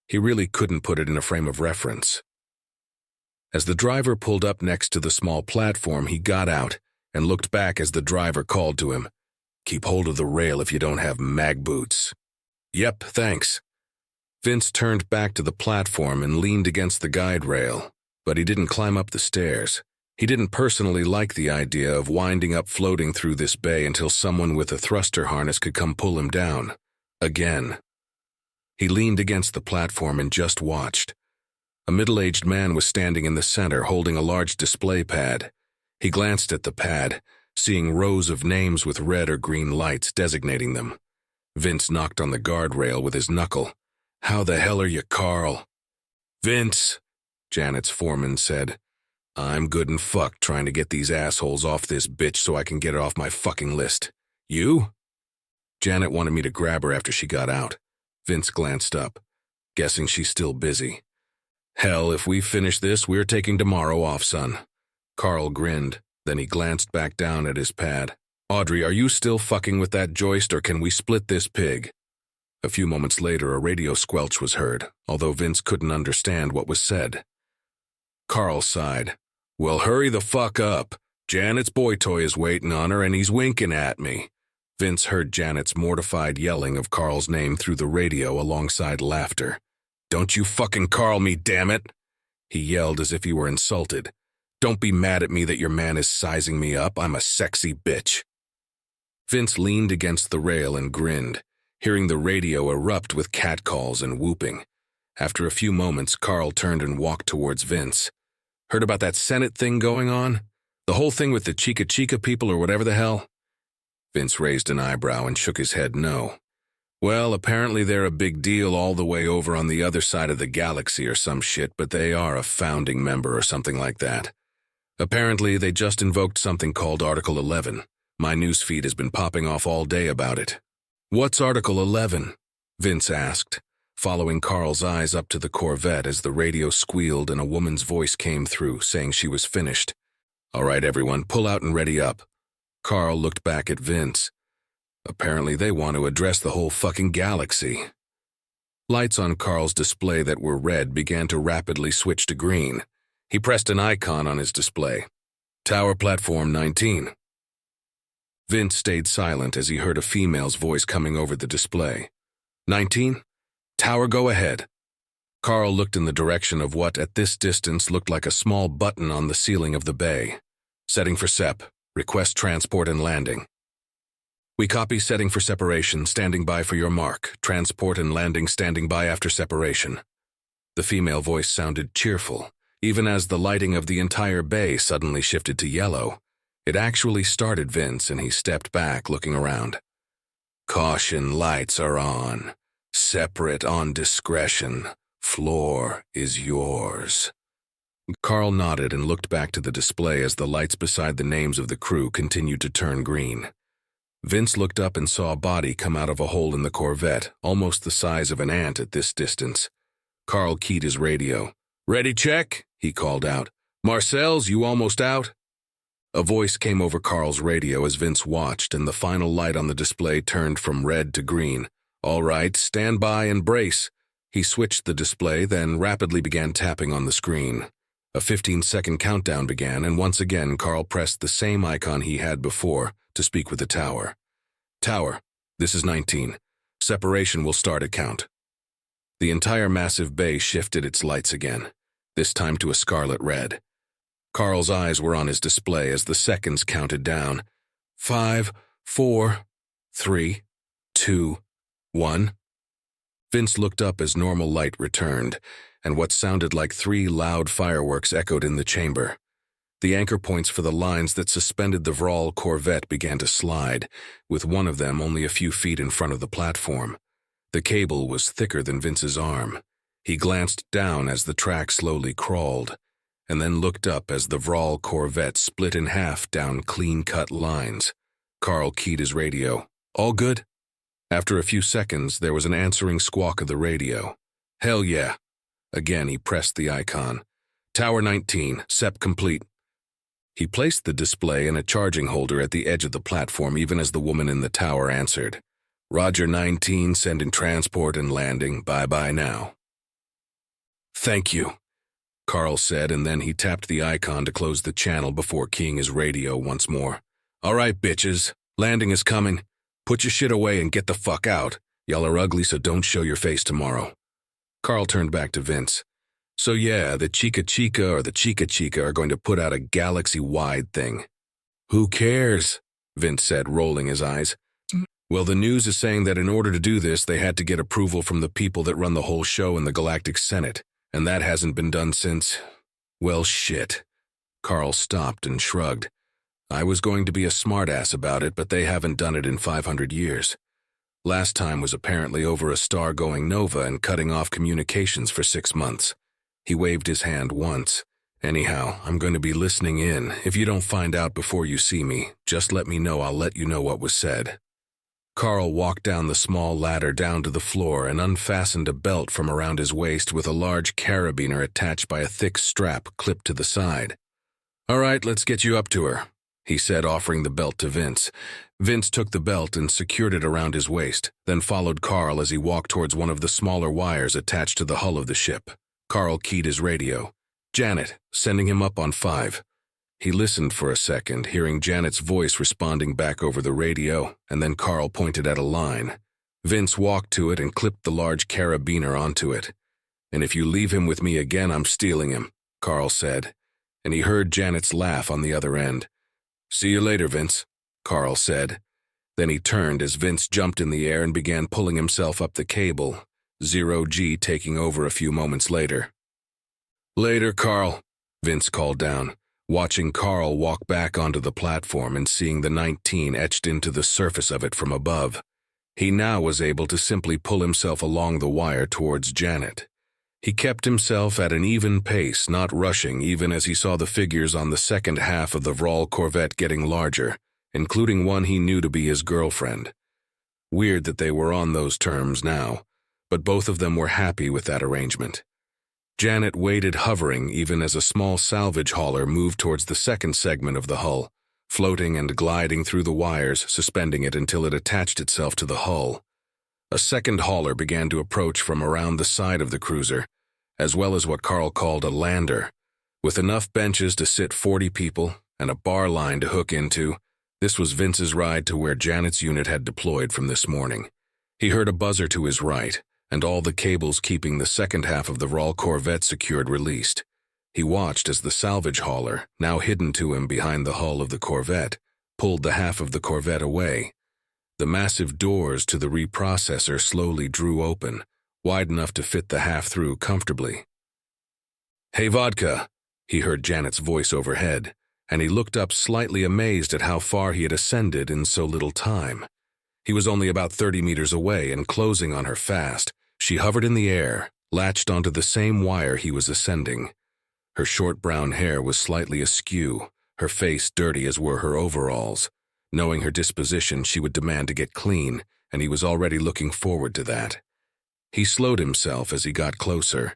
He really couldn't put it in a frame of reference. As the driver pulled up next to the small platform, he got out and looked back as the driver called to him. Keep hold of the rail if you don't have mag boots. Yep, thanks. Vince turned back to the platform and leaned against the guide rail. But he didn't climb up the stairs. He didn't personally like the idea of winding up floating through this bay until someone with a thruster harness could come pull him down. Again. He leaned against the platform and just watched. A middle-aged man was standing in the center, holding a large display pad. He glanced at the pad, seeing rows of names with red or green lights designating them. Vince knocked on the guardrail with his knuckle. How the hell are you, Carl? Vince! Janet's foreman said. I'm good and fucked trying to get these assholes off this bitch so I can get it off my fucking list. You? Janet wanted me to grab her after she got out. Vince glanced up, guessing she's still busy. Hell, if we finish this, we're taking tomorrow off, son. Carl grinned, then he glanced back down at his pad. Audrey, are you still fucking with that joist or can we split this pig? A few moments later, a radio squelch was heard, although Vince couldn't understand what was said. Carl sighed. Well, hurry the fuck up. Janet's boy toy is waiting on her and he's winking at me. Vince heard Janet's mortified yelling of Carl's name through the radio alongside laughter. Don't you fucking Carl me, damn it! He yelled as if he were insulted. Don't be mad at me that your man is sizing me up. I'm a sexy bitch. Vince leaned against the rail and grinned. hearing the radio erupt with catcalls and whooping. After a few moments, Carl turned and walked towards Vince. "Heard about that Senate thing going on? The whole thing with the Chica Chica people or whatever the hell?" Vince raised an eyebrow and shook his head no. "Well, apparently they're a big deal all the way over on the other side of the galaxy or some shit, but they are a founding member or something like that. Apparently they just invoked something called Article 11. My newsfeed has been popping off all day about it." "What's Article 11? Vince asked, following Carl's eyes up to the Corvette as the radio squealed and a woman's voice came through, saying she was finished. "All right, everyone, pull out and ready up." Carl looked back at Vince. Apparently they want to address the whole fucking galaxy. Lights on Carl's display that were red began to rapidly switch to green. He pressed an icon on his display. "Tower Platform 19. Vince stayed silent as he heard a female's voice coming over the display. 19? Tower, go ahead." Carl looked in the direction of what, at this distance, looked like a small button on the ceiling of the bay. "Setting for SEP. Request transport and landing." "We copy setting for separation, standing by for your mark. Transport and landing standing by after separation." The female voice sounded cheerful, even as the lighting of the entire bay suddenly shifted to yellow. It actually started Vince, and he stepped back, looking around. "Caution, lights are on. Separate on discretion. Floor is yours." Carl nodded and looked back to the display as the lights beside the names of the crew continued to turn green. Vince looked up and saw a body come out of a hole in the Corvette, almost the size of an ant at this distance. Carl keyed his radio. "Ready, check," he called out. "Marcel's, you almost out?" A voice came over Carl's radio as Vince watched, and the final light on the display turned from red to green. "All right, stand by and brace." He switched the display, then rapidly began tapping on the screen. A 15-second countdown began, and once again Carl pressed the same icon he had before to speak with the tower. "Tower, this is 19. Separation will start at count." The entire massive bay shifted its lights again, this time to a scarlet red. Carl's eyes were on his display as the seconds counted down. 5, 4, 3, 2, 1. Vince looked up as normal light returned, and what sounded like 3 loud fireworks echoed in the chamber. The anchor points for the lines that suspended the Withdrawal Corvette began to slide, with one of them only a few feet in front of the platform. The cable was thicker than Vince's arm. He glanced down as the track slowly crawled, and then looked up as the Withdrawal Corvette split in half down clean-cut lines. Carl keyed his radio. "All good?" After a few seconds, there was an answering squawk of the radio. "Hell yeah." Again, he pressed the icon. "Tower 19, SEP complete." He placed the display in a charging holder at the edge of the platform even as the woman in the tower answered. "Roger 19, sending transport and landing. Bye-bye now." "Thank you," Carl said, and then he tapped the icon to close the channel before keying his radio once more. "All right, bitches. Landing is coming. Put your shit away and get the fuck out. Y'all are ugly, so don't show your face tomorrow." Carl turned back to Vince. "So yeah, the Chica Chica or the Chica Chica are going to put out a galaxy-wide thing." "Who cares?" Vince said, rolling his eyes. "Well, the news is saying that in order to do this, they had to get approval from the people that run the whole show in the Galactic Senate, and that hasn't been done since... well, shit." Carl stopped and shrugged. "I was going to be a smartass about it, but they haven't done it in 500 years. Last time was apparently over a star going nova and cutting off communications for 6 months. He waved his hand once. "Anyhow, I'm going to be listening in. If you don't find out before you see me, just let me know. I'll let you know what was said." Carl walked down the small ladder down to the floor and unfastened a belt from around his waist with a large carabiner attached by a thick strap clipped to the side. "All right, let's get you up to her," he said, offering the belt to Vince. Vince took the belt and secured it around his waist, then followed Carl as he walked towards one of the smaller wires attached to the hull of the ship. Carl keyed his radio. "Janet, sending him up on 5. He listened for a second, hearing Janet's voice responding back over the radio, and then Carl pointed at a line. Vince walked to it and clipped the large carabiner onto it. "And if you leave him with me again, I'm stealing him," Carl said, and he heard Janet's laugh on the other end. "See you later, Vince," Carl said, Then he turned as Vince jumped in the air and began pulling himself up the cable, 0G taking over a few moments later. "Later, Carl," Vince called down, watching Carl walk back onto the platform and seeing the 19 etched into the surface of it from above. He now was able to simply pull himself along the wire towards Janet. He kept himself at an even pace, not rushing even as he saw the figures on the second half of the withdrawal Corvette getting larger, including one he knew to be his girlfriend. Weird that they were on those terms now, but both of them were happy with that arrangement. Janet waited hovering even as a small salvage hauler moved towards the second segment of the hull, floating and gliding through the wires, suspending it until it attached itself to the hull. A second hauler began to approach from around the side of the cruiser, as well as what Carl called a lander. With enough benches to sit 40 people and a bar line to hook into, this was Vince's ride to where Janet's unit had deployed from this morning. He heard a buzzer to his right, and all the cables keeping the second half of the withdrawal Corvette secured released. He watched as the salvage hauler, now hidden to him behind the hull of the Corvette, pulled the half of the Corvette away. The massive doors to the reprocessor slowly drew open, wide enough to fit the half through comfortably. "Hey, Vodka," he heard Janet's voice overhead, and he looked up slightly amazed at how far he had ascended in so little time. He was only about 30 meters away and closing on her fast. She hovered in the air, latched onto the same wire he was ascending. Her short brown hair was slightly askew, her face dirty as were her overalls. Knowing her disposition, she would demand to get clean, and he was already looking forward to that. He slowed himself as he got closer,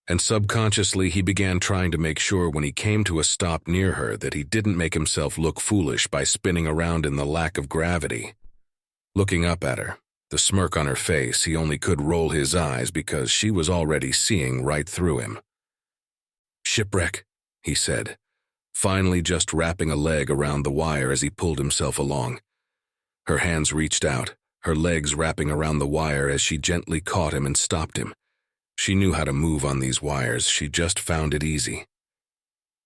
and subconsciously he began trying to make sure when he came to a stop near her that he didn't make himself look foolish by spinning around in the lack of gravity. Looking up at her, the smirk on her face, he only could roll his eyes because she was already seeing right through him. "Shipwreck," he said, finally just wrapping a leg around the wire as he pulled himself along. Her hands reached out, her legs wrapping around the wire as she gently caught him and stopped him. She knew how to move on these wires, she just found it easy.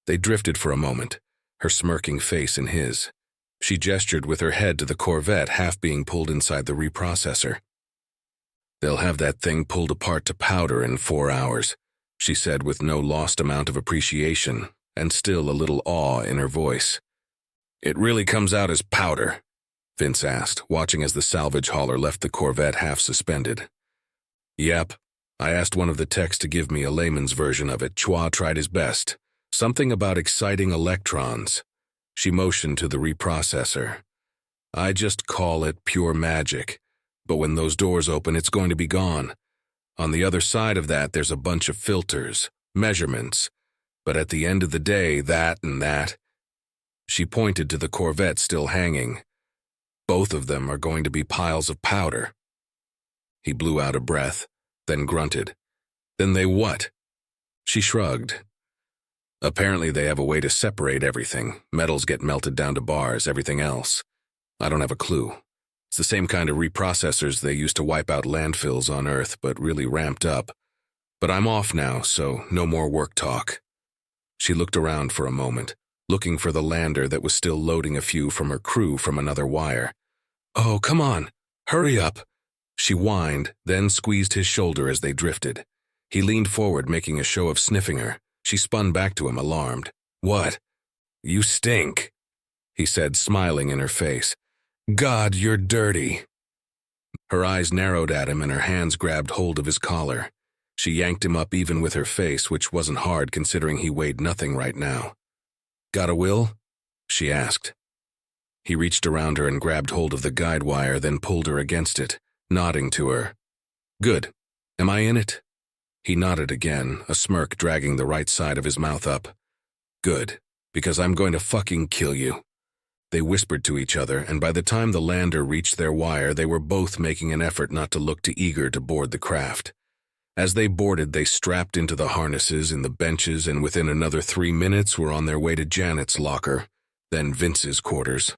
They drifted for a moment, her smirking face in his. She gestured with her head to the Corvette half being pulled inside the reprocessor. "They'll have that thing pulled apart to powder in 4 hours, she said with no lost amount of appreciation, and still a little awe in her voice. "It really comes out as powder?" Vince asked, watching as the salvage hauler left the Corvette half suspended. "Yep. I asked one of the techs to give me a layman's version of it. Chua tried his best. Something about exciting electrons." She motioned to the reprocessor. "I just call it pure magic, but when those doors open, it's going to be gone. On the other side of that, there's a bunch of filters, measurements, but at the end of the day, that and that." She pointed to the Corvette still hanging. "Both of them are going to be piles of powder." He blew out a breath, then grunted. "Then they what?" She shrugged. "Apparently they have a way to separate everything. Metals get melted down to bars, everything else. I don't have a clue. It's the same kind of reprocessors they used to wipe out landfills on Earth, but really ramped up. But I'm off now, so no more work talk." She looked around for a moment, looking for the lander that was still loading a few from her crew from another wire. "Oh, come on, hurry up," she whined, then squeezed his shoulder as they drifted. He leaned forward, making a show of sniffing her. She spun back to him, alarmed. "What?" "You stink," he said, smiling in her face. "God, you're dirty." Her eyes narrowed at him and her hands grabbed hold of his collar. She yanked him up even with her face, which wasn't hard considering he weighed nothing right now. "Got a will?" she asked. He reached around her and grabbed hold of the guide wire, then pulled her against it, nodding to her. "Good. Am I in it?" He nodded again, a smirk dragging the right side of his mouth up. "Good, because I'm going to fucking kill you." They whispered to each other, and by the time the lander reached their wire, they were both making an effort not to look too eager to board the craft. As they boarded, they strapped into the harnesses in the benches, and within another 3 minutes were on their way to Janet's locker, then Vince's quarters.